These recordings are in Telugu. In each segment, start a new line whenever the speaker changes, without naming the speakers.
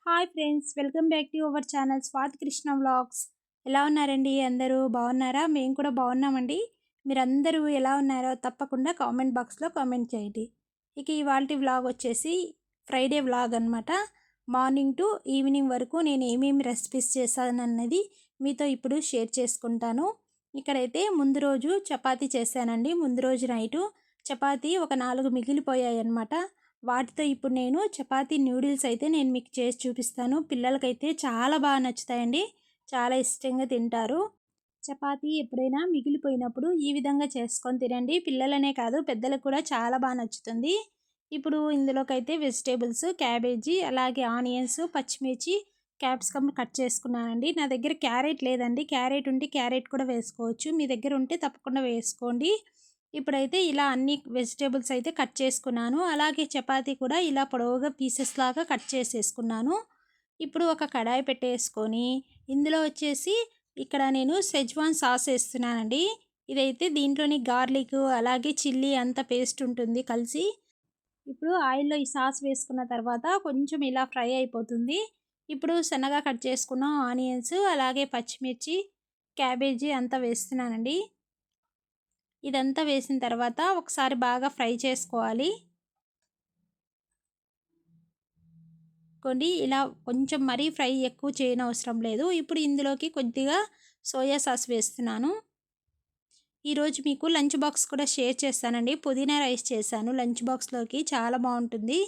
Hi friends, welcome back to our channel Swathi Krishna vlogs. ఎలా ఉన్నారండి? అందరూ బాగున్నారా? మేము కూడా బాగున్నామండి. మీరందరూ ఎలా ఉన్నారో తప్పకుండా కామెంట్ బాక్స్లో కామెంట్ చేయండి. ఇక ఇవాల్టి వ్లాగ్ వచ్చేసి ఫ్రైడే వ్లాగ్ అనమాట. మార్నింగ్ టు ఈవినింగ్ వరకు నేను ఏమేమి రెసిపీస్ చేశానన్నది మీతో ఇప్పుడు షేర్ చేసుకుంటాను. ఇక్కడైతే ముందు రోజు చపాతీ చేశానండి. ముందు రోజు నైటు చపాతీ ఒక 4 మిగిలిపోయాయి అన్నమాట. వాటితో ఇప్పుడు నేను చపాతీ న్యూడిల్స్ అయితే నేను మీకు చేసి చూపిస్తాను. పిల్లలకైతే చాలా బాగా నచ్చుతాయండి. చాలా ఇష్టంగా తింటారు. చపాతీ ఎప్పుడైనా మిగిలిపోయినప్పుడు ఈ విధంగా చేసుకొని తినండి. పిల్లలనే కాదు పెద్దలకు కూడా చాలా బాగా నచ్చుతుంది. ఇప్పుడు ఇందులోకైతే వెజిటేబుల్స్, క్యాబేజీ, అలాగే ఆనియన్స్, పచ్చిమిర్చి, క్యాప్సికమ్ కట్ చేసుకున్నానండి. నా దగ్గర క్యారెట్ లేదండి. క్యారెట్ ఉంటే క్యారెట్ కూడా వేసుకోవచ్చు. మీ దగ్గర ఉంటే తప్పకుండా వేసుకోండి. ఇప్పుడైతే ఇలా అన్ని వెజిటేబుల్స్ అయితే కట్ చేసుకున్నాను. అలాగే చపాతీ కూడా ఇలా పొడవుగా పీసెస్ లాగా కట్ చేసేసుకున్నాను. ఇప్పుడు ఒక కడాయి పెట్టేసుకొని ఇందులో వచ్చేసి ఇక్కడ నేను సెజ్వాన్ సాస్ వేస్తున్నానండి. ఇదైతే దీంట్లోని గార్లిక్ అలాగే చిల్లీ అంత పేస్ట్ ఉంటుంది కలిసి. ఇప్పుడు ఆయిల్లో ఈ సాస్ వేసుకున్న తర్వాత కొంచెం ఇలా ఫ్రై అయిపోతుంది. ఇప్పుడు సన్నగా కట్ చేసుకున్న ఆనియన్స్ అలాగే పచ్చిమిర్చి, క్యాబేజీ అంతా వేస్తున్నానండి. ఇదంతా వేసిన తర్వాత ఒకసారి బాగా ఫ్రై చేసుకోవాలి. ఇలా కొంచెం మరీ ఫ్రై ఎక్కువ చేయనవసరం లేదు. ఇప్పుడు ఇందులోకి కొద్దిగా సోయా సాస్ వేస్తున్నాను. ఈరోజు మీకు లంచ్ బాక్స్ కూడా షేర్ చేస్తానండి. పుదీనా రైస్ చేశాను లంచ్ బాక్స్లోకి, చాలా బాగుంటుంది.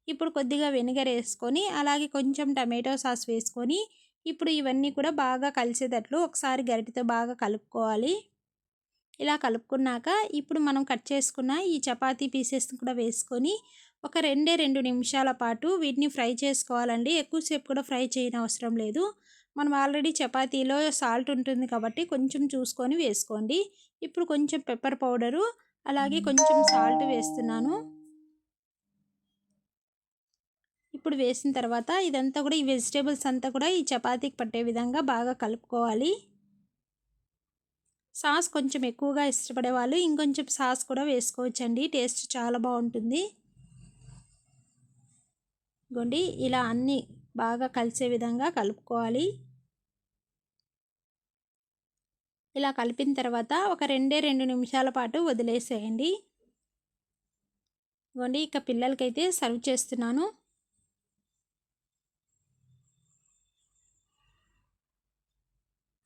ఇప్పుడు కొద్దిగా వెనిగర్ వేసుకొని అలాగే కొంచెం టమాటో సాస్ వేసుకొని ఇప్పుడు ఇవన్నీ కూడా బాగా కలిసేటట్లు ఒకసారి గరిటెతో బాగా కలుపుకోవాలి. ఇలా కలుపుకున్నాక ఇప్పుడు మనం కట్ చేసుకున్న ఈ చపాతీ పీసెస్ని కూడా వేసుకొని ఒక 2 నిమిషాల పాటు వీటిని ఫ్రై చేసుకోవాలండి. ఎక్కువసేపు కూడా ఫ్రై చేయనవసరం లేదు. మనం ఆల్రెడీ చపాతీలో సాల్ట్ ఉంటుంది కాబట్టి కొంచెం చూసుకొని వేసుకోండి. ఇప్పుడు కొంచెం పెప్పర్ పౌడరు అలాగే కొంచెం సాల్ట్ వేస్తున్నాను. ఇప్పుడు వేసిన తర్వాత ఇదంతా కూడా ఈ వెజిటేబుల్స్ అంతా కూడా ఈ చపాతీకి పట్టే విధంగా బాగా కలుపుకోవాలి. సాస్ కొంచెం ఎక్కువగా ఇష్టపడే వాళ్ళు ఇంకొంచెం సాస్ కూడా వేసుకోవచ్చండి. టేస్ట్ చాలా బాగుంటుంది. గొండి ఇలా అన్నీ బాగా కలిసే విధంగా కలుపుకోవాలి. ఇలా కలిపిన తర్వాత ఒక 2 నిమిషాల పాటు వదిలేసేయండి. గొండి ఇక పిల్లలకైతే సర్వ్ చేస్తున్నాను.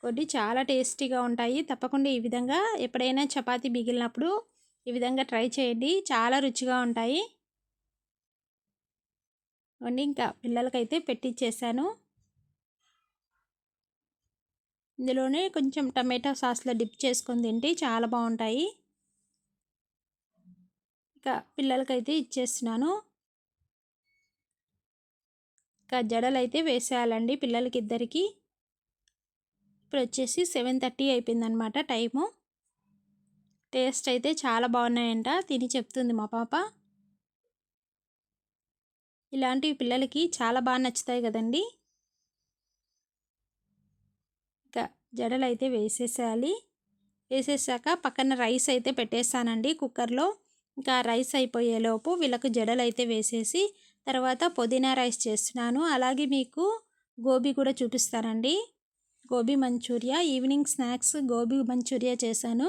గొండి చాలా టేస్టీగా ఉంటాయి. తప్పకుండా ఈ విధంగా ఎప్పుడైనా చపాతీ మిగిలినప్పుడు ఈ విధంగా ట్రై చేయండి. చాలా రుచిగా ఉంటాయి. గొండి ఇంకా పిల్లలకైతే పెట్టించేసాను. ఇందులోనే కొంచెం టమాటా సాస్లో డిప్ చేసుకొని తింటే చాలా బాగుంటాయి. ఇక పిల్లలకైతే ఇచ్చేస్తున్నాను. ఇక జడలు అయితే వేసేయాలండి పిల్లలకి ఇద్దరికి. ఇప్పుడు వచ్చేసి 7:30 అయిపోయిందనమాట టైము. టేస్ట్ అయితే చాలా బాగున్నాయంట తిని చెప్తుంది మా పాప. ఇలాంటివి పిల్లలకి చాలా బాగా నచ్చుతాయి కదండి. ఇక జడలు అయితే వేసేసేయాలి. వేసేసాక పక్కన రైస్ అయితే పెట్టేస్తానండి కుక్కర్లో. ఇంకా రైస్ అయిపోయేలోపు వీళ్ళకు జడలు అయితే వేసేసి తర్వాత పుదీనా రైస్ చేస్తున్నాను. అలాగే మీకు గోబీ కూడా చూపిస్తానండి. Gobi manchurian, evening snacks gobi manchurian చేశాను.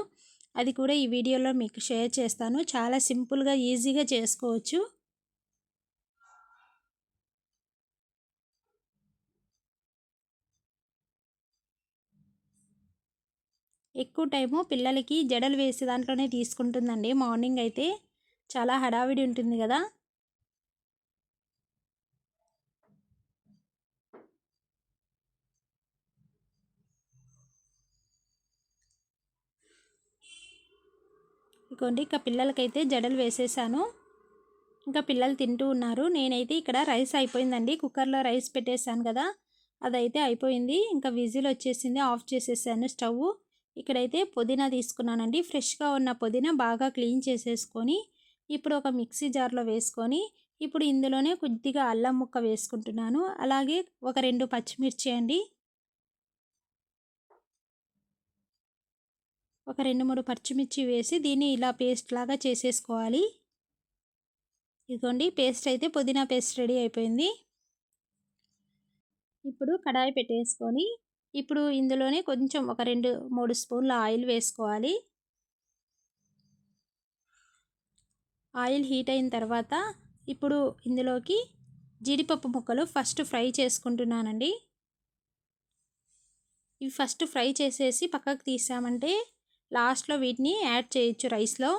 అది కూడా ఈ వీడియోలో మీకు షేర్ చేస్తాను. చాలా సింపుల్గా ఈజీగా చేసుకోవచ్చు. ఎక్కువ టైము పిల్లలకి జడలు వేసే దాంట్లోనే తీసుకుంటుందండి. మార్నింగ్ అయితే చాలా హడావిడి ఉంటుంది కదా. ఇదిగోండి ఇక పిల్లలకైతే జడలు వేసేసాను. ఇంకా పిల్లలు తింటూ ఉన్నారు. నేనైతే ఇక్కడ రైస్ అయిపోయిందండి. కుక్కర్లో రైస్ పెట్టేశాను కదా, అదైతే అయిపోయింది. ఇంకా విజిల్ వచ్చేసింది, ఆఫ్ చేసేసాను స్టవ్. ఇక్కడైతే పుదీనా తీసుకున్నానండి. ఫ్రెష్గా ఉన్న పుదీనా బాగా క్లీన్ చేసేసుకొని ఇప్పుడు ఒక మిక్సీ జార్లో వేసుకొని ఇప్పుడు ఇందులోనే కొద్దిగా అల్లం ముక్క వేసుకుంటున్నాను. అలాగే ఒక 2 పచ్చిమిర్చి అండి, ఒక 2-3 పచ్చిమిర్చి వేసి దీన్ని ఇలా పేస్ట్ లాగా చేసేసుకోవాలి. ఇదిగోండి పేస్ట్ అయితే పుదీనా పేస్ట్ రెడీ అయిపోయింది. ఇప్పుడు కడాయి పెట్టేసుకొని ఇప్పుడు ఇందులోనే కొంచెం ఒక 2, 3 స్పూన్ల ఆయిల్ వేసుకోవాలి. ఆయిల్ హీట్ అయిన తర్వాత ఇప్పుడు ఇందులోకి జీడిపప్పు ముక్కలు ఫస్ట్ ఫ్రై చేసుకుంటున్నానండి. ఇవి ఫస్ట్ ఫ్రై చేసేసి పక్కకు తీసామంటే లాస్ట్లో వీటిని యాడ్ చేయొచ్చు రైస్లో.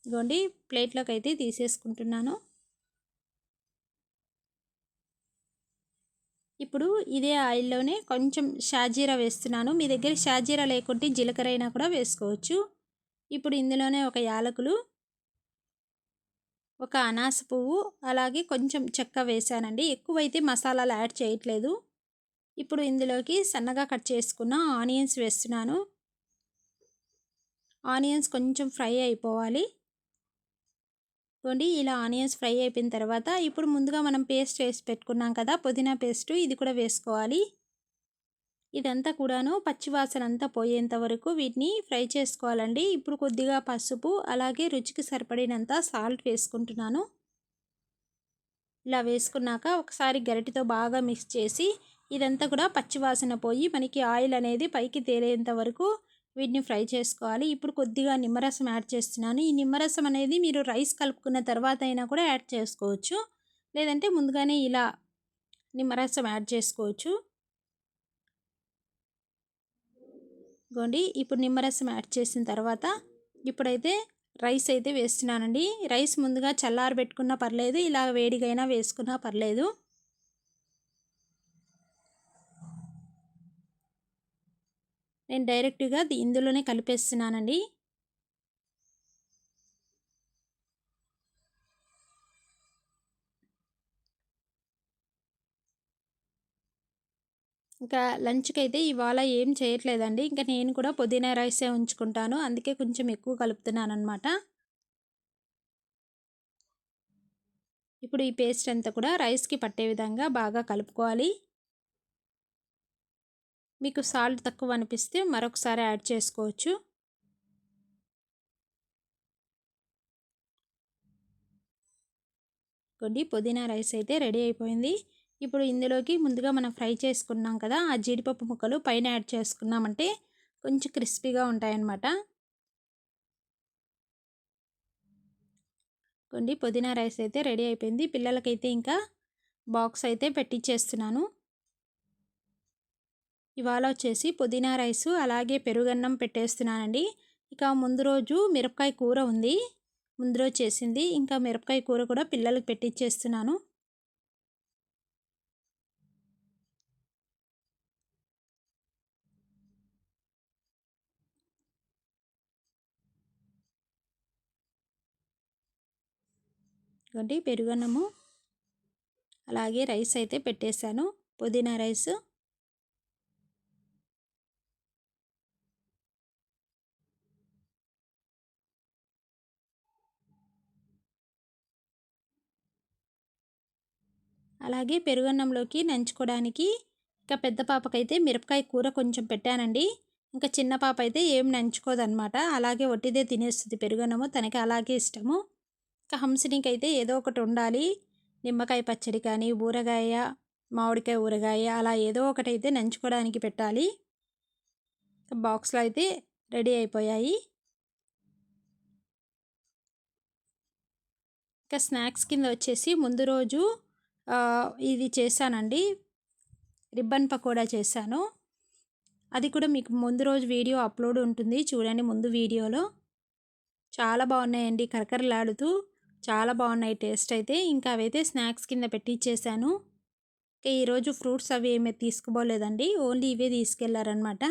ఇదిగోండి ప్లేట్లోకి అయితే తీసేసుకుంటున్నాను. ఇప్పుడు ఇదే ఆయిల్లోనే కొంచెం షాజీరా వేస్తున్నాను. మీ దగ్గర షాజీరా లేకుంటే జీలకర్ర అయినా కూడా వేసుకోవచ్చు. ఇప్పుడు ఇందులోనే ఒక యాలకులు, ఒక అనాస పువ్వు, అలాగే కొంచెం చెక్క వేసానండి. ఎక్కువైతే మసాలాలు యాడ్ చేయట్లేదు. ఇప్పుడు ఇందులోకి సన్నగా కట్ చేసుకున్న ఆనియన్స్ వేస్తున్నాను. ఆనియన్స్ కొంచెం ఫ్రై అయిపోవాలి. ఇలా ఆనియన్స్ ఫ్రై అయిపోయిన తర్వాత ఇప్పుడు ముందుగా మనం పేస్ట్ వేసి పెట్టుకున్నాం కదా, పుదీనా పేస్ట్, ఇది కూడా వేసుకోవాలి. ఇదంతా కూడాను పచ్చివాసన అంతా పోయేంత వరకు వీటిని ఫ్రై చేసుకోవాలండి. ఇప్పుడు కొద్దిగా పసుపు, అలాగే రుచికి సరిపడినంత సాల్ట్ వేసుకుంటున్నాను. ఇలా వేసుకున్నాక ఒకసారి గరిటెతో బాగా మిక్స్ చేసి ఇదంతా కూడా పచ్చివాసన పోయి మనకి ఆయిల్ అనేది పైకి తేలేంత వరకు వీటిని ఫ్రై చేసుకోవాలి. ఇప్పుడు కొద్దిగా నిమ్మరసం యాడ్ చేస్తున్నాను. ఈ నిమ్మరసం అనేది మీరు రైస్ కలుపుకున్న తర్వాత అయినా కూడా యాడ్ చేసుకోవచ్చు, లేదంటే ముందుగానే ఇలా నిమ్మరసం యాడ్ చేసుకోవచ్చు. ఇప్పుడు నిమ్మరసం యాడ్ చేసిన తర్వాత ఇప్పుడైతే రైస్ అయితే వేస్తున్నానండి. రైస్ ముందుగా చల్లారబెట్టుకున్నా పర్లేదు, ఇలా వేడిగైనా వేసుకున్నా పర్లేదు. నేను డైరెక్ట్గా ఇందులోనే కలిపేస్తున్నానండి. ఇంకా లంచ్కి అయితే ఇవాళ ఏం చేయట్లేదండి. ఇంకా నేను కూడా పుదీనా రైసే ఉంచుకుంటాను, అందుకే కొంచెం ఎక్కువ కలుపుతున్నాను అనమాట. ఇప్పుడు ఈ పేస్ట్ అంతా కూడా రైస్కి పట్టే విధంగా బాగా కలుపుకోవాలి. మీకు సాల్ట్ తక్కువ అనిపిస్తే మరొకసారి యాడ్ చేసుకోవచ్చు. పుదీనా రైస్ అయితే రెడీ అయిపోయింది. ఇప్పుడు ఇందులోకి ముందుగా మనం ఫ్రై చేసుకున్నాం కదా, ఆ జీడిపప్పు ముక్కలు పైన యాడ్ చేసుకున్నామంటే కొంచెం క్రిస్పీగా ఉంటాయన్నమాట. పుదీనా రైస్ అయితే రెడీ అయిపోయింది. పిల్లలకైతే ఇంకా బాక్స్ అయితే పెట్టించేస్తున్నాను. ఇవాళ వచ్చేసి పుదీనా రైసు అలాగే పెరుగన్నం పెట్టేస్తున్నానండి. ఇక ముందు రోజు మిరపకాయ కూర ఉంది, ముందు రోజు చేసింది. ఇంకా మిరపకాయ కూర కూడా పిల్లలకు పెట్టించేస్తున్నాను. పెరుగన్నము అలాగే రైస్ అయితే పెట్టేశాను, పుదీనా రైసు. అలాగే పెరుగన్నంలోకి నంచుకోవడానికి ఇంకా పెద్ద పాపకైతే మిరపకాయ కూర కొంచెం పెట్టానండి. ఇంకా చిన్న పాప అయితే ఏం నంచుకోదనమాట, అలాగే వట్టిదే తినేస్తుంది పెరుగన్నము, తనకి అలాగే ఇష్టము. ఇంకా హంసినికి అయితే ఏదో ఒకటి ఉండాలి, నిమ్మకాయ పచ్చడి కానీ, ఊరగాయ, మామిడికాయ ఊరగాయ, అలా ఏదో ఒకటి అయితే నంచుకోవడానికి పెట్టాలి. బాక్స్లో అయితే రెడీ అయిపోయాయి. ఇంకా స్నాక్స్ కింద వచ్చేసి ముందు రోజు ఇది చేశానండి, రిబ్బన్ పకోడా చేశాను. అది కూడా మీకు ముందు రోజు వీడియో అప్లోడ్ ఉంటుంది, చూడండి ముందు వీడియోలో. చాలా బాగున్నాయండి, కరకరలాడుతూ చాలా బాగున్నాయి టేస్ట్ అయితే. ఇంకా అవైతే స్నాక్స్ కింద పెట్టించేసాను. ఇంకా ఈరోజు ఫ్రూట్స్ అవి ఏమీ తీసుకుపోలేదండి, ఓన్లీ ఇవే తీసుకెళ్లారనమాట.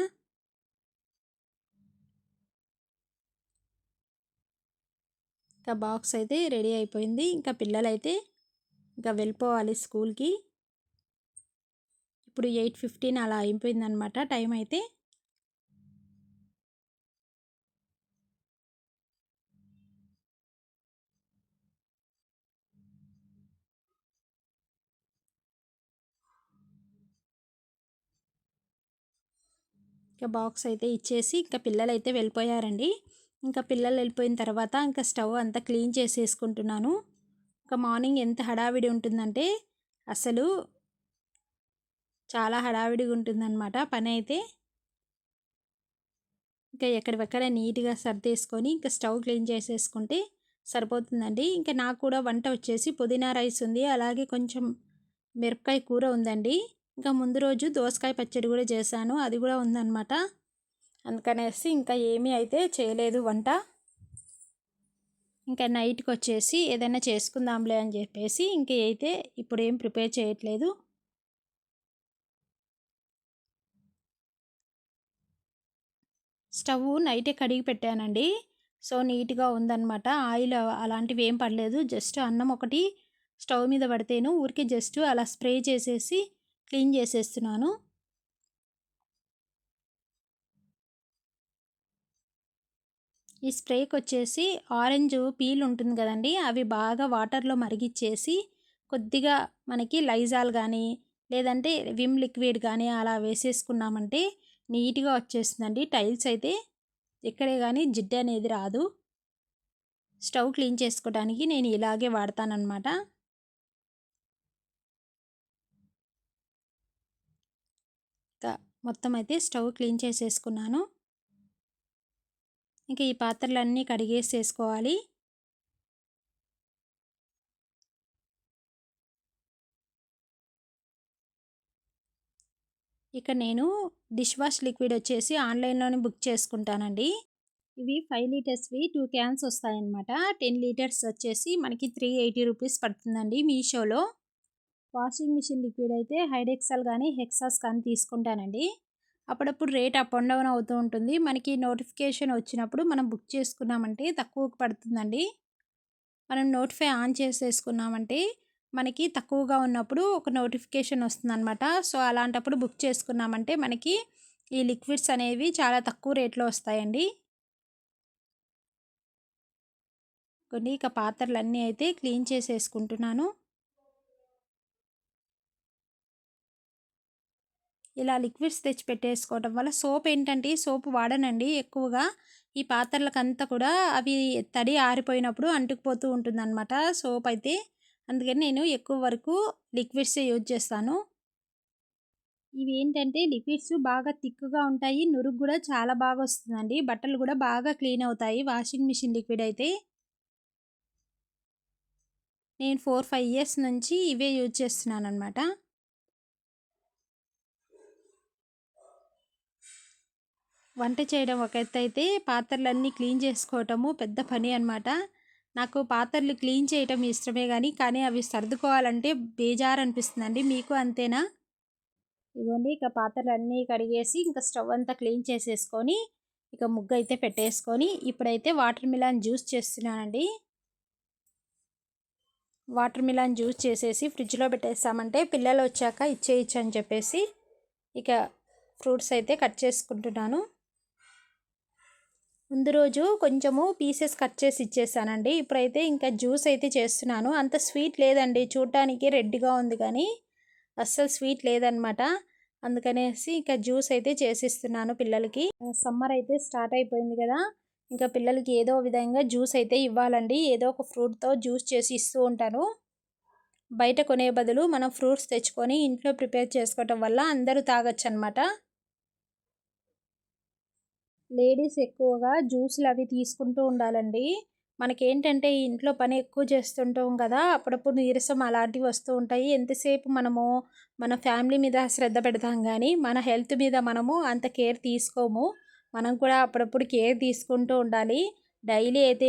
ఇంకా బాక్స్ అయితే రెడీ అయిపోయింది. ఇంకా పిల్లలైతే ఇంకా వెళ్ళిపోవాలి స్కూల్కి. ఇప్పుడు 8:15 అలా అయిపోయిందనమాట టైం అయితే. ఇంకా బాక్స్ అయితే ఇచ్చేసి ఇంకా పిల్లలైతే వెళ్ళిపోయారండి. ఇంకా పిల్లలు వెళ్ళిపోయిన తర్వాత ఇంకా స్టవ్ అంతా క్లీన్ చేసేసుకుంటున్నాను. ఇంకా మార్నింగ్ ఎంత హడావిడి ఉంటుందంటే అసలు చాలా హడావిడిగా ఉంటుందన్నమాట పని అయితే. ఇంకా ఎక్కడివక్కడ నీట్‌గా సర్దేసుకొని ఇంకా స్టవ్ క్లీన్ చేసేసుకుంటే సరిపోతుందండి. ఇంకా నాకు కూడా వంట వచ్చేసి పుదీనా రైస్ ఉంది. అలాగే కొంచెం మిరపకాయ కూర ఉందండి. ఇంకా ముందు రోజు దోసకాయ పచ్చడి కూడా చేశాను. అది కూడా ఉందన్నమాట. అందుకనేసి ఇంకా ఏమీ అయితే చేయలేదు వంట. ఇంకా నైట్‌కొచ్చేసి ఏదైనా చేసుకుందాంలే అని చెప్పేసి ఇంక అయితే ఇప్పుడేం ప్రిపేర్ చేయట్లేదు. స్టవ్ నైటే కడిగి పెట్టానండి. సో, నీట్‌గా ఉందన్నమాట. ఆయిల్ అలాంటివి ఏం పడలేదు. జస్ట్ అన్నం ఒకటి స్టవ్ మీద పడితేను ఊరికే జస్ట్ అలా స్ప్రే చేసేసి క్లీన్ చేసేస్తున్నాను. ఈ స్ప్రేకొచ్చేసి ఆరెంజ్ పీల్ ఉంటుంది కదండీ! అవి బాగా వాటర్‌లో మరిగిచ్చేసి కొద్దిగా మనకి లైజాల్ గానీ, లేదంటే విమ్ లిక్విడ్ గానీ అలా వేసేసుకున్నామంటే నీట్‌గా వచ్చేస్తుందండి. టైల్స్ అయితే ఎక్కడే గానీ జిడ్డనేది రాదు. స్టవ్ క్లీన్ చేసుకోవడానికి నేను ఇలాగే వాడతాననమాట. ఇంకా మొత్తం అయితే స్టవ్ క్లీన్ చేసేసుకున్నాను. ఇంక ఈ పాత్రలన్నీ కడిగేసేసుకోవాలి. ఇక నేను డిష్ వాష్ లిక్విడ్ వచ్చేసి ఆన్‌లైన్‌లోనే బుక్ చేసుకుంటానండి. ఇవి 5 లీటర్స్‌వి 2 క్యాన్స్ వస్తాయన్నమాట. 10 లీటర్స్ వచ్చేసి మనకి 380 రూపీస్ పడుతుందండి మీషోలో. వాషింగ్ మిషన్ లిక్విడ్ అయితే హైడెక్సల్ గానీ, హెక్సాస్ కానీ తీసుకుంటానండి. అప్పుడప్పుడు రేట్ అప్ అండ్ డౌన్ అవుతూ ఉంటుంది. మనకి నోటిఫికేషన్ వచ్చినప్పుడు మనం బుక్ చేసుకున్నామంటే తక్కువకు పడుతుందండి. మనం నోటిఫై ఆన్ చేసేసుకున్నామంటే మనకి తక్కువగా ఉన్నప్పుడు ఒక నోటిఫికేషన్ వస్తుందనమాట. సో, అలాంటప్పుడు బుక్ చేసుకున్నామంటే మనకి ఈ లిక్విడ్స్ అనేవి చాలా తక్కువ రేట్‌లో వస్తాయండి. కొన్ని ఇక పాత్రలన్నీ అయితే క్లీన్ చేసేసుకుంటున్నాను. ఇలా లిక్విడ్స్ తెచ్చి పెట్టేసుకోవడం వల్ల సోప్ ఏంటంటే సోప్ వాడనండి ఎక్కువగా. ఈ పాత్రలకంతా కూడా అవి తడి ఆరిపోయినప్పుడు అంటుకుపోతూ ఉంటుందన్నమాట సోప్ అయితే. అందుకని నేను ఎక్కువ వరకు లిక్విడ్సే యూజ్ చేస్తాను. ఇవి ఏంటంటే లిక్విడ్స్ బాగా థిక్‌గా ఉంటాయి. నురుగు కూడా చాలా బాగా వస్తుందండి. బట్టలు కూడా బాగా క్లీన్ అవుతాయి వాషింగ్ మిషన్ లిక్విడ్ అయితే. నేను 4, 5 ఇయర్స్ నుంచి ఇవే యూజ్ చేస్తున్నానన్నమాట. వంట చేయడం ఒక ఎత్తైతే పాత్రలన్నీ క్లీన్ చేసుకోవటము పెద్ద పని అనమాట. నాకు పాత్రలు క్లీన్ చేయటం ఇష్టమే గానీ, కానీ అవి సర్దుకోవాలంటే బేజారనిపిస్తుందండి. మీకు అంతేనా? ఇగోండి ఇక పాత్రలన్నీ కడిగేసి ఇంక స్టవ్ అంతా క్లీన్ చేసేసుకొని, ఇక ముగ్గయితే పెట్టేసుకొని, ఇప్పుడైతే వాటర్ మిలన్ జ్యూస్ చేస్తున్నానండి. వాటర్ మిలన్ జ్యూస్ చేసేసి ఫ్రిడ్జ్‌లో పెట్టేసామంటే పిల్లలొచ్చాక ఇచ్చేయొచ్చు అని చెప్పేసి, ఇక ఫ్రూట్స్ అయితే కట్ చేసుకుంటున్నాను. ముందు రోజు కొంచెము పీసెస్ కట్ చేసి ఇచ్చేసానండి. ఇప్పుడైతే ఇంకా జ్యూస్ అయితే చేస్తున్నాను. అంత స్వీట్ లేదండి. చూడటానికి రెడ్‌గా ఉంది కానీ, అస్సలు స్వీట్ లేదనమాట. అందుకనేసి ఇక జ్యూస్ అయితే చేసిస్తున్నాను పిల్లలకి. సమ్మర్ అయితే స్టార్ట్ అయిపోయింది కదా! ఇంకా పిల్లలకి ఏదో విధంగా జ్యూస్ అయితే ఇవ్వాలండి. ఏదో ఒక ఫ్రూట్‌తో జ్యూస్ చేసి ఇస్తూ ఉంటాను. బయట కొనే బదులు మనం ఫ్రూట్స్ తెచ్చుకొని ఇంట్లో ప్రిపేర్ చేసుకోవటం వల్ల అందరూ తాగొచ్చనమాట. లేడీస్ ఎక్కువగా జ్యూస్‌లు అవి తీసుకుంటూ ఉండాలండి. మనకేంటంటే ఈ ఇంట్లో పని ఎక్కువ చేస్తుంటాం కదా! అప్పుడప్పుడు నీరసం అలాంటివి వస్తూ ఉంటాయి. ఎంతసేపు మనము మన ఫ్యామిలీ మీద శ్రద్ధ పెడతాం గానీ, మన హెల్త్ మీద మనము అంత కేర్ తీసుకోము. మనం కూడా అప్పుడప్పుడు కేర్ తీసుకుంటూ ఉండాలి. డైలీ అయితే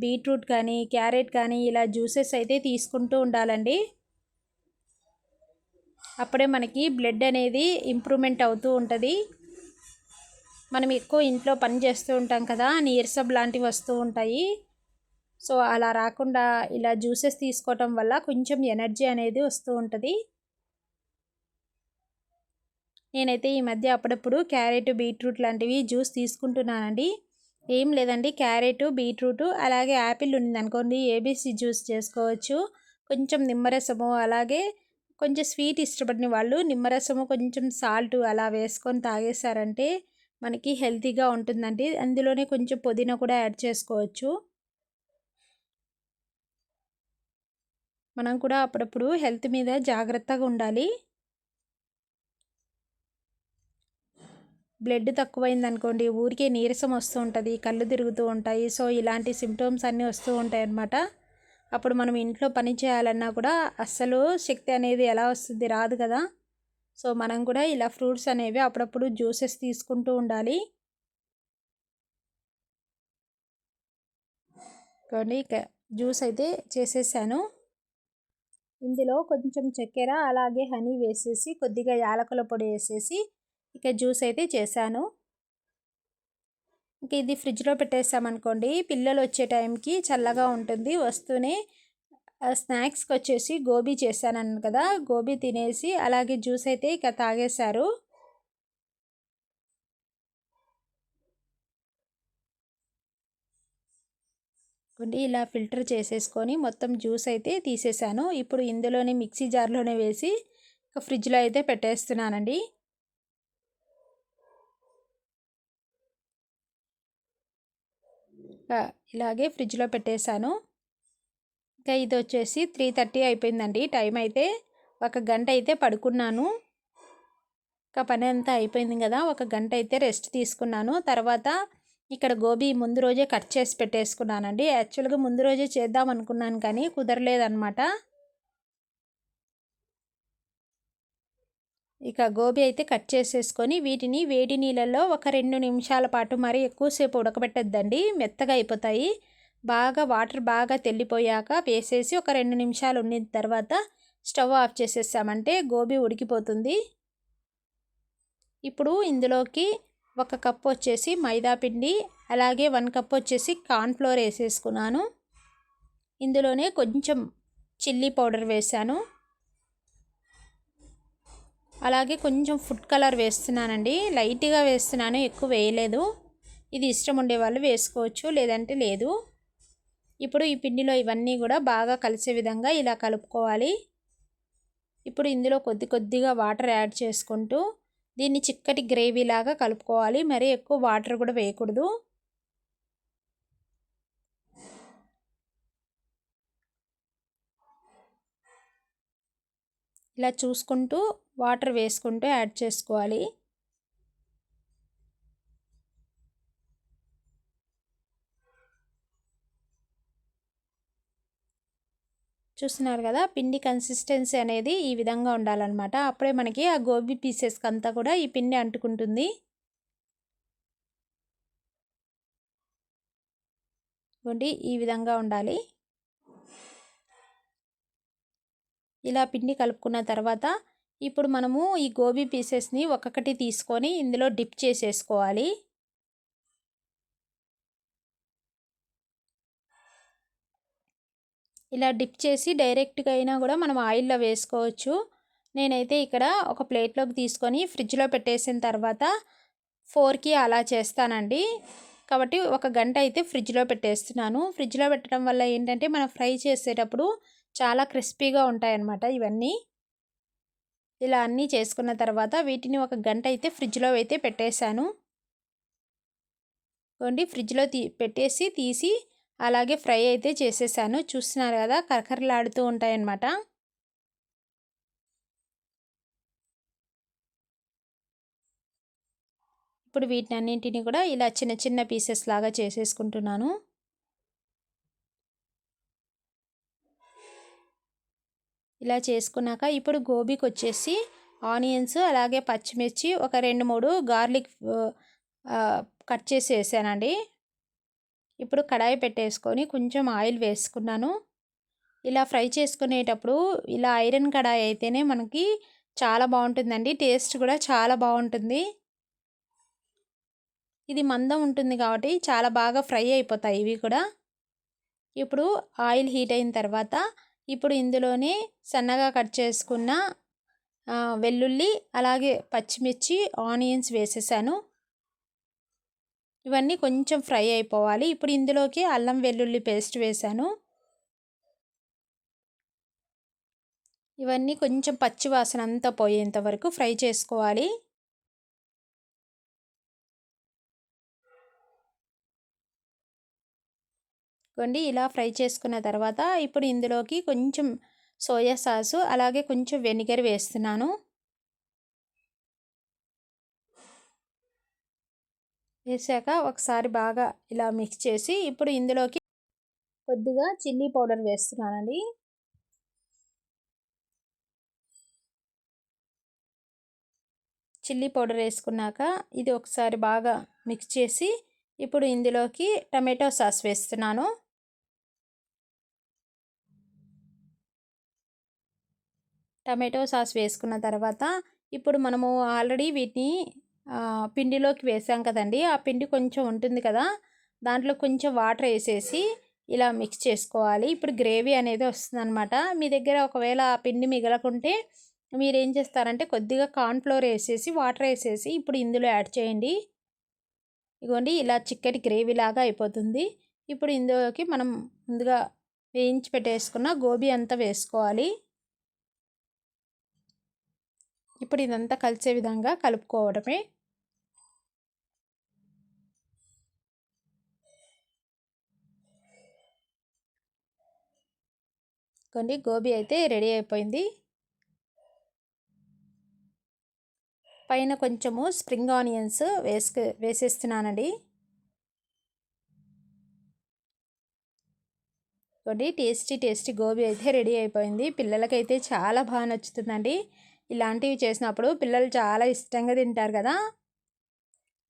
బీట్రూట్ కానీ, క్యారెట్ కానీ ఇలా జ్యూసెస్ అయితే తీసుకుంటూ ఉండాలండి. అప్పుడే మనకి బ్లడ్ అనేది ఇంప్రూవ్‌మెంట్ అవుతూ ఉంటది. మనం ఎక్కువ ఇంట్లో పని చేస్తూ ఉంటాం కదా! నీరసం లాంటివి వస్తూ ఉంటాయి. సో, అలా రాకుండా ఇలా జ్యూసెస్ తీసుకోవటం వల్ల కొంచెం ఎనర్జీ అనేది వస్తూ ఉంటది. నేనైతే ఈ మధ్య అప్పుడప్పుడు క్యారెట్, బీట్రూట్ లాంటివి జ్యూస్ తీసుకుంటున్నానండి. ఏం లేదండి క్యారెటు, బీట్రూటు అలాగే యాపిల్ ఉందనుకోండి ఏబీసీ జ్యూస్ చేసుకోవచ్చు. కొంచెం నిమ్మరసము అలాగే కొంచెం స్వీట్ ఇష్టపడిన వాళ్ళు నిమ్మరసము, కొంచెం సాల్టు అలా వేసుకొని తాగేశారంటే మనకి హెల్తీగా ఉంటుందండి. అందులోనే కొంచెం పుదీనా కూడా యాడ్ చేసుకోవచ్చు. మనం కూడా అప్పుడప్పుడు హెల్త్ మీద జాగ్రత్తగా ఉండాలి. బ్లడ్ తక్కువైందనుకోండి ఊరికే నీరసం వస్తూ ఉంటుంది, కళ్ళు తిరుగుతూ ఉంటాయి. సో ఇలాంటి సిమ్టమ్స్ అన్నీ వస్తూ ఉంటాయి అన్నమాట. అప్పుడు మనం ఇంట్లో పని చేయాలన్నా కూడా అస్సలు శక్తి అనేది ఎలా వస్తుంది, రాదు కదా. సో మనం కూడా ఇలా ఫ్రూట్స్ అనేవి అప్పుడప్పుడు జ్యూసెస్ తీసుకుంటూ ఉండాలి. కొన్ని జ్యూస్ అయితే చేసేసాను. ఇందులో కొంచెం చక్కెర అలాగే హనీ వేసేసి కొద్దిగా యాలకుల పొడి వేసేసి ఇక జ్యూస్ అయితే చేశాను. ఇంక ఇది ఫ్రిడ్జ్లో పెట్టేసామనుకోండి పిల్లలు వచ్చే టైంకి చల్లగా ఉంటుంది. వస్తూనే స్నాక్స్కి వచ్చేసి గోబీ చేశాను కదా, గోబీ తినేసి అలాగే జ్యూస్ అయితే ఇక తాగేశారు. కొన్ని ఇలా ఫిల్టర్ చేసేసుకొని మొత్తం జ్యూస్ అయితే తీసేసాను. ఇప్పుడు ఇందులోనే మిక్సీ జార్లోనే వేసి ఫ్రిడ్జ్లో అయితే పెట్టేస్తున్నానండి. ఇలాగే ఫ్రిడ్జ్లో పెట్టేశాను. ఇంకా ఇది వచ్చేసి 3:30 అయిపోయిందండి టైం అయితే. ఒక గంట అయితే పడుకున్నాను. ఇంకా పని అంతా అయిపోయింది కదా, ఒక గంట అయితే రెస్ట్ తీసుకున్నాను. తర్వాత ఇక్కడ గోబీ ముందు రోజే కట్ చేసి పెట్టేసుకున్నానండి. యాక్చువల్గా ముందు రోజే చేద్దాం అనుకున్నాను కానీ కుదరలేదన్నమాట. ఇక గోబీ అయితే కట్ చేసేసుకొని వీటిని వేడి నీళ్ళల్లో ఒక 2 నిమిషాల పాటు, మరి ఎక్కువసేపు ఉడకబెట్టద్దండి, మెత్తగా అయిపోతాయి. బాగా వాటర్ బాగా తెల్లిపోయాక వేసేసి ఒక 2 నిమిషాలు ఉండిన తర్వాత స్టవ్ ఆఫ్ చేసేసామంటే గోబీ ఉడికిపోతుంది. ఇప్పుడు ఇందులోకి 1 కప్పు వచ్చేసి మైదా పిండి, అలాగే 1 కప్ వచ్చేసి కార్న్‌ఫ్లోర్ వేసేసుకున్నాను. ఇందులోనే కొంచెం చిల్లీ పౌడర్ వేసాను. అలాగే కొంచెం ఫుడ్ కలర్ వేస్తున్నానండి, లైట్గా వేస్తున్నాను, ఎక్కువ వేయలేదు. ఇది ఇష్టం ఉండే వాళ్ళు వేసుకోవచ్చు, లేదంటే లేదు. ఇప్పుడు ఈ పిండిలో ఇవన్నీ కూడా బాగా కలిసే విధంగా ఇలా కలుపుకోవాలి. ఇప్పుడు ఇందులో కొద్ది కొద్దిగా వాటర్ యాడ్ చేసుకుంటూ దీన్ని చిక్కటి గ్రేవీ లాగా కలుపుకోవాలి. మరీ ఎక్కువ వాటర్ కూడా వేయకూడదు. ఇలా చూసుకుంటూ వాటర్ వేసుకుంటూ యాడ్ చేసుకోవాలి. చూస్తున్నారు కదా, పిండి కన్సిస్టెన్సీ అనేది ఈ విధంగా ఉండాలన్నమాట. అప్పుడే మనకి ఆ గోబీ పీసెస్కి అంతా కూడా ఈ పిండి అంటుకుంటుంది. ఇవ్వండి, ఈ విధంగా ఉండాలి. ఇలా పిండి కలుపుకున్న తర్వాత ఇప్పుడు మనము ఈ గోబీ పీసెస్ని ఒక్కొక్కటి తీసుకొని ఇందులో డిప్ చేసేసుకోవాలి. ఇలా డిప్ చేసి డైరెక్ట్గా అయినా కూడా మనం ఆయిల్లో వేసుకోవచ్చు. నేనైతే ఇక్కడ ఒక ప్లేట్లోకి తీసుకొని ఫ్రిడ్జ్లో పెట్టేసిన తర్వాత 4కి అలా చేస్తానండి. కాబట్టి ఒక గంట అయితే ఫ్రిడ్జ్లో పెట్టేస్తున్నాను. ఫ్రిడ్జ్లో పెట్టడం వల్ల ఏంటంటే మనం ఫ్రై చేసేటప్పుడు చాలా క్రిస్పీగా ఉంటాయన్నమాట ఇవన్నీ. ఇలా అన్నీ చేసుకున్న తర్వాత వీటిని ఒక గంట అయితే ఫ్రిడ్జ్లో అయితే పెట్టేశాను. కొండి ఫ్రిడ్జ్లో పెట్టేసి తీసి అలాగే ఫ్రై అయితే చేసేసాను. చూస్తున్నారు కదా, కరకరలాడుతూ ఉంటాయన్నమాట. ఇప్పుడు వీటినన్నింటినీ కూడా ఇలా చిన్న చిన్న పీసెస్ లాగా చేసేసుకుంటున్నాను. ఇలా చేసుకున్నాక ఇప్పుడు గోబీకి వచ్చేసి ఆనియన్స్ అలాగే పచ్చిమిర్చి ఒక 2-3 గార్లిక్ కట్ చేసి వేసానండి. ఇప్పుడు కడాయి పెట్టేసుకొని కొంచెం ఆయిల్ వేసుకున్నాను. ఇలా ఫ్రై చేసుకునేటప్పుడు ఇలా ఐరన్ కడాయి అయితేనే మనకి చాలా బాగుంటుందండి, టేస్ట్ కూడా చాలా బాగుంటుంది. ఇది మందం ఉంటుంది కాబట్టి చాలా బాగా ఫ్రై అయిపోతాయి ఇవి కూడా. ఇప్పుడు ఆయిల్ హీట్ అయిన తర్వాత ఇప్పుడు ఇందులోనే సన్నగా కట్ చేసుకున్న వెల్లుల్లి అలాగే పచ్చిమిర్చి ఆనియన్స్ వేసేసాను. ఇవన్నీ కొంచెం ఫ్రై అయిపోవాలి. ఇప్పుడు ఇందులోకి అల్లం వెల్లుల్లి పేస్ట్ వేసాను. ఇవన్నీ కొంచెం పచ్చి వాసన అంతా పోయేంత వరకు ఫ్రై చేసుకోవాలి. ఇలా ఫ్రై చేసుకున్న తర్వాత ఇప్పుడు ఇందులోకి కొంచెం సోయా సాసు అలాగే కొంచెం వెనిగర్ వేస్తున్నాను. వేసాక ఒకసారి బాగా ఇలా మిక్స్ చేసి ఇప్పుడు ఇందులోకి కొద్దిగా చిల్లీ పౌడర్ వేస్తున్నానండి. చిల్లీ పౌడర్ వేసుకున్నాక ఇది ఒకసారి బాగా మిక్స్ చేసి ఇప్పుడు ఇందులోకి టమాటో సాస్ వేస్తున్నాను. టమాటో సాస్ వేసుకున్న తర్వాత ఇప్పుడు మనము ఆల్రెడీ వీటిని పిండిలోకి వేసాం కదండి. ఆ పిండి కొంచెం ఉంటుంది కదా, దాంట్లో కొంచెం వాటర్ వేసేసి ఇలా మిక్స్ చేసుకోవాలి. ఇప్పుడు గ్రేవీ అనేది వస్తుందన్నమాట. మీ దగ్గర ఒకవేళ ఆ పిండి మిగలకుంటే మీరేం చేస్తారంటే కొద్దిగా కార్న్‌ఫ్లోర్ వేసేసి వాటర్ వేసేసి ఇప్పుడు ఇందులో యాడ్ చేయండి. ఇగోండి ఇలా చిక్కటి గ్రేవీ లాగా అయిపోతుంది. ఇప్పుడు ఇందులోకి మనం ముందుగా వేయించి పెట్టేసుకున్న గోబీ అంతా వేసుకోవాలి. ఇప్పుడు ఇదంతా కలిసే విధంగా కలుపుకోవడమే. కొన్ని గోబీ అయితే రెడీ అయిపోయింది. పైన కొంచెము స్ప్రింగ్ ఆనియన్స్ వేసేస్తున్నానండి. కొన్ని టేస్టీ గోబీ అయితే రెడీ అయిపోయింది. పిల్లలకైతే చాలా బాగా నచ్చుతుందండి. ఇలాంటివి చేసినప్పుడు పిల్లలు చాలా ఇష్టంగా తింటారు కదా.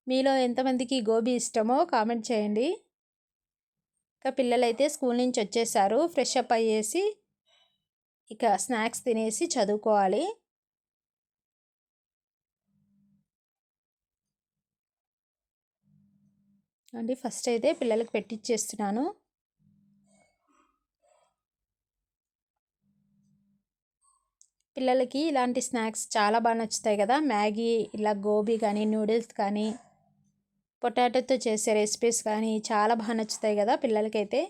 మీలో ఎంతమందికి గోబీ ఇష్టమో కామెంట్ చేయండి. ఇంకా పిల్లలైతే స్కూల్ నుంచి వచ్చేసారు. ఫ్రెష్ అప్ అయ్యేసి ఇక స్నాక్స్ తినేసి చదువుకోవాలి. అండి ఫస్ట్ అయితే పిల్లలకి పెట్టిచ్చేస్తున్నాను. పిల్లలకి ఇలాంటి స్నాక్స్ చాలా బాగా నచ్చుతాయి కదా. మ్యాగీ, ఇలా గోబీ కానీ, నూడిల్స్ కానీ, పొటాటోతో చేసే రెసిపీస్ కానీ చాలా బాగా నచ్చుతాయి కదా పిల్లలకైతే.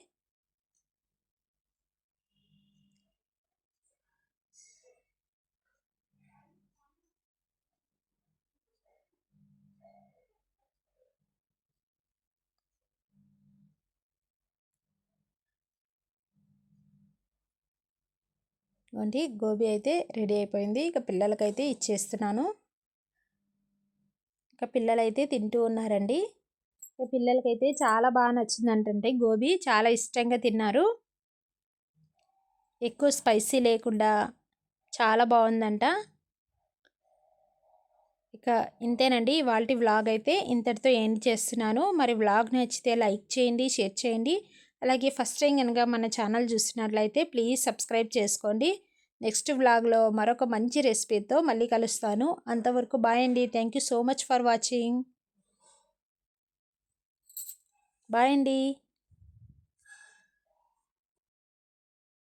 వంటి గోబీ అయితే రెడీ అయిపోయింది. ఇక పిల్లలకైతే ఇచ్చేస్తున్నాను. ఇక పిల్లలైతే తింటూ ఉన్నారండి. ఇక పిల్లలకైతే చాలా బాగా నచ్చిందంటే గోబీ చాలా ఇష్టంగా తిన్నారు. ఎక్కువ స్పైసీ లేకుండా చాలా బాగుందంట. ఇక ఇంతేనండి ఇవాల్టి వ్లాగ్ అయితే ఇంతటితో ఎండ్ చేస్తున్నాను. మరి వ్లాగ్ నచ్చితే లైక్ చేయండి, షేర్ చేయండి. అలాగే ఫస్ట్ టైం కనుక మన ఛానల్ చూస్తున్నట్లయితే ప్లీజ్ సబ్స్క్రైబ్ చేసుకోండి. నెక్స్ట్ వ్లాగ్లో మరొక మంచి రెసిపీతో మళ్ళీ కలుస్తాను. అంతవరకు బాయ్ అండి. Thank you so much for watching. Bye అండి.